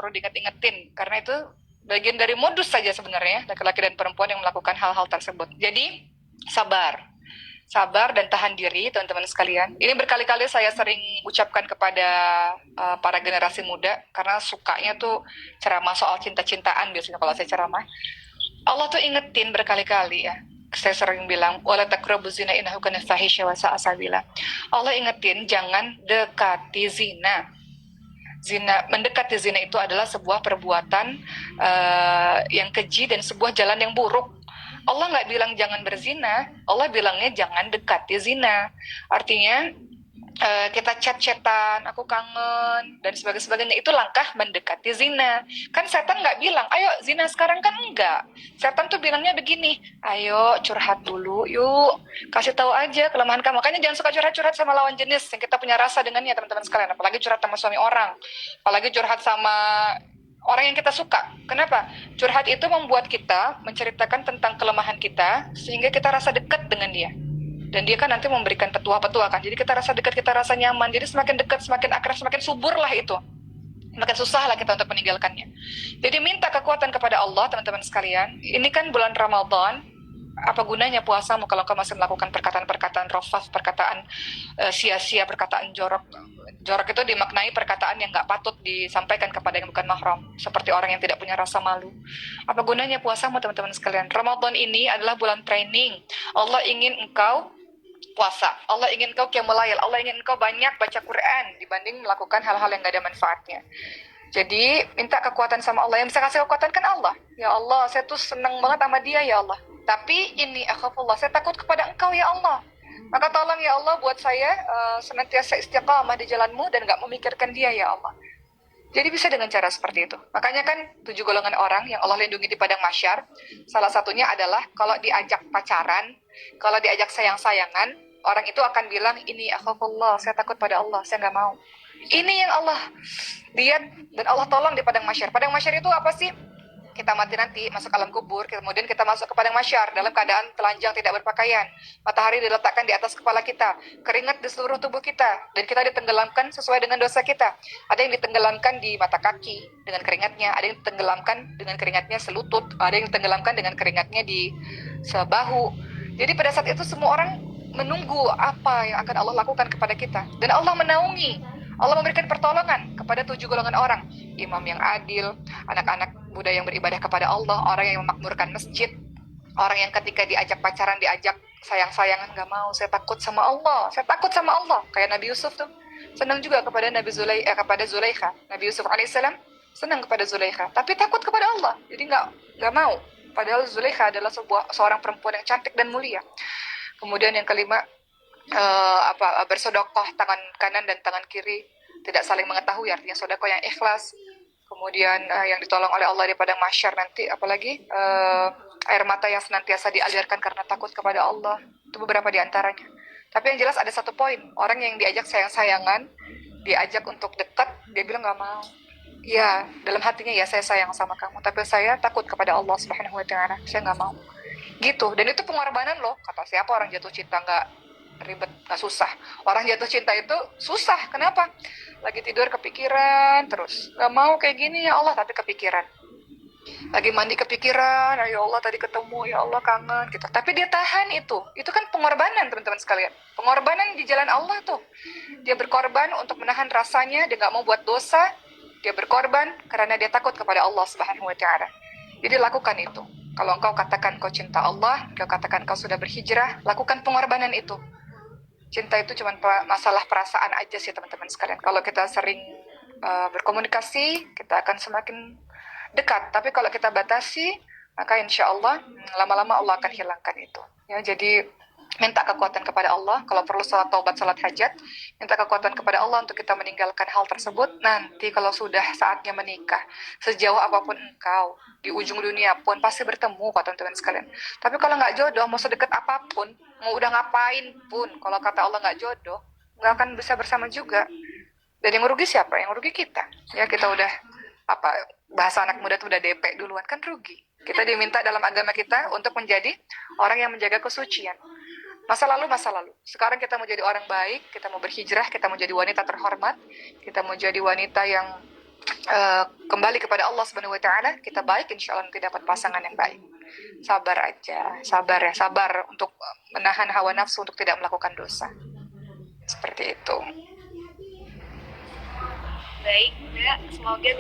perlu diinget-ingetin karena itu bagian dari modus saja sebenarnya laki-laki dan perempuan yang melakukan hal-hal tersebut. Jadi sabar dan tahan diri teman-teman sekalian. Ini berkali-kali saya sering ucapkan kepada para generasi muda karena sukanya tuh ceramah soal cinta-cintaan biasanya kalau saya ceramah. Allah tuh ingetin berkali-kali ya. Saya sering bilang wala taqrabu zina innahu kana fahisha wa sa'a sabila. Allah ingetin jangan dekati zina. Mendekati zina itu adalah sebuah perbuatan yang keji dan sebuah jalan yang buruk. Allah nggak bilang jangan berzina, Allah bilangnya jangan dekati zina. Artinya kita chat-chatan, aku kangen dan sebagainya itu langkah mendekati zina. Kan setan nggak bilang, ayo zina sekarang, kan enggak. Setan tuh bilangnya begini, ayo curhat dulu, yuk kasih tahu aja kelemahan kamu. Makanya jangan suka curhat-curhat sama lawan jenis yang kita punya rasa dengannya teman-teman sekalian. Apalagi curhat sama suami orang, apalagi curhat sama orang yang kita suka. Kenapa? Curhat itu membuat kita menceritakan tentang kelemahan kita sehingga kita rasa dekat dengan dia. Dan dia kan nanti memberikan petua-petua kan. Jadi kita rasa dekat, kita rasa nyaman. Jadi semakin dekat, semakin akrab, semakin subur lah itu. Semakin susah lah kita untuk meninggalkannya. Jadi minta kekuatan kepada Allah teman-teman sekalian. Ini kan bulan Ramadan. Apa gunanya puasamu kalau kau masih melakukan perkataan-perkataan rofas, perkataan sia-sia, perkataan jorok. Jorok itu dimaknai perkataan yang gak patut disampaikan kepada yang bukan mahram. Seperti orang yang tidak punya rasa malu. Apa gunanya puasamu teman-teman sekalian? Ramadan ini adalah bulan training. Allah ingin engkau puasa. Allah ingin kau qiyamul-lail. Allah ingin kau banyak baca Quran dibanding melakukan hal-hal yang gak ada manfaatnya. Jadi minta kekuatan sama Allah. Yang bisa kasih kekuatan kan Allah. Ya Allah, saya tuh senang banget sama dia ya Allah. Tapi ini akhafullah, saya takut kepada engkau ya Allah. Maka tolong ya Allah buat saya senantiasa istiqamah di jalanmu dan gak memikirkan dia ya Allah. Jadi bisa dengan cara seperti itu. Makanya kan 7 golongan orang yang Allah lindungi di padang mahsyar, salah satunya adalah kalau diajak pacaran, kalau diajak sayang-sayangan, orang itu akan bilang, ini akhafullah, saya takut pada Allah, saya nggak mau. Ini yang Allah lihat dan Allah tolong di padang mahsyar. Padang mahsyar itu apa sih? Kita mati nanti, masuk alam kubur, kemudian kita masuk ke padang mahsyar dalam keadaan telanjang tidak berpakaian. Matahari diletakkan di atas kepala kita, keringat di seluruh tubuh kita, dan kita ditenggelamkan sesuai dengan dosa kita. Ada yang ditenggelamkan di mata kaki dengan keringatnya, ada yang ditenggelamkan dengan keringatnya selutut, ada yang ditenggelamkan dengan keringatnya di sebahu. Jadi pada saat itu semua orang menunggu apa yang akan Allah lakukan kepada kita. Dan Allah menaungi, Allah memberikan pertolongan kepada 7 golongan orang. Imam yang adil, anak-anak muda yang beribadah kepada Allah, orang yang memakmurkan masjid, orang yang ketika diajak pacaran, diajak sayang-sayangan, gak mau, saya takut sama Allah, saya takut sama Allah. Kayak Nabi Yusuf tuh, senang juga kepada kepada Zulaikha. Nabi Yusuf alaihissalam senang kepada Zulaikha, tapi takut kepada Allah, jadi gak mau. Padahal Zulaikha adalah seorang perempuan yang cantik dan mulia. Kemudian yang kelima, bersedekah tangan kanan dan tangan kiri tidak saling mengetahui, artinya sedekah yang ikhlas. Kemudian yang ditolong oleh Allah di padang mahsyar nanti, apalagi air mata yang senantiasa dialirkan karena takut kepada Allah. Itu beberapa di antaranya. Tapi yang jelas ada satu poin, orang yang diajak sayang-sayangan, diajak untuk dekat, dia bilang nggak mau. Ya, dalam hatinya ya saya sayang sama kamu, tapi saya takut kepada Allah Subhanahu Wa Taala, saya nggak mau. Gitu, dan itu pengorbanan loh. Kata siapa orang jatuh cinta nggak ribet, nggak susah. Orang jatuh cinta itu susah. Kenapa? Lagi tidur kepikiran terus, nggak mau kayak gini ya Allah, tapi kepikiran. Lagi mandi kepikiran, ya Allah tadi ketemu, ya Allah kangen gitu. Tapi dia tahan itu kan pengorbanan teman-teman sekalian. Pengorbanan di jalan Allah tuh. Dia berkorban untuk menahan rasanya, dia nggak mau buat dosa. Dia berkorban karena dia takut kepada Allah Subhanahu Wa Taala. Jadi lakukan itu. Kalau engkau katakan kau cinta Allah, engkau katakan kau sudah berhijrah, lakukan pengorbanan itu. Cinta itu cuma masalah perasaan aja sih teman-teman sekalian. Kalau kita sering berkomunikasi, kita akan semakin dekat. Tapi kalau kita batasi, maka insya Allah lama-lama Allah akan hilangkan itu. Ya, jadi minta kekuatan kepada Allah. Kalau perlu salat taubat, salat hajat, minta kekuatan kepada Allah untuk kita meninggalkan hal tersebut. Nanti kalau sudah saatnya menikah, sejauh apapun engkau, di ujung dunia pun pasti bertemu kok teman-teman sekalian. Tapi kalau nggak jodoh, mau sedekat apapun, mau udah ngapain pun, kalau kata Allah nggak jodoh, nggak akan bisa bersama juga. Dan yang rugi siapa? Yang rugi kita. Ya, kita udah bahasa anak muda tuh udah DP duluan, kan rugi. Kita diminta dalam agama kita untuk menjadi orang yang menjaga kesucian. Masa lalu. Sekarang kita mau jadi orang baik, kita mau berhijrah, kita mau jadi wanita terhormat, kita mau jadi wanita yang kembali kepada Allah Subhanahu wa taala, kita baik, insya Allah nanti dapat pasangan yang baik. Sabar aja, sabar ya, sabar untuk menahan hawa nafsu untuk tidak melakukan dosa. Seperti itu. Baik, Mbak. Semoga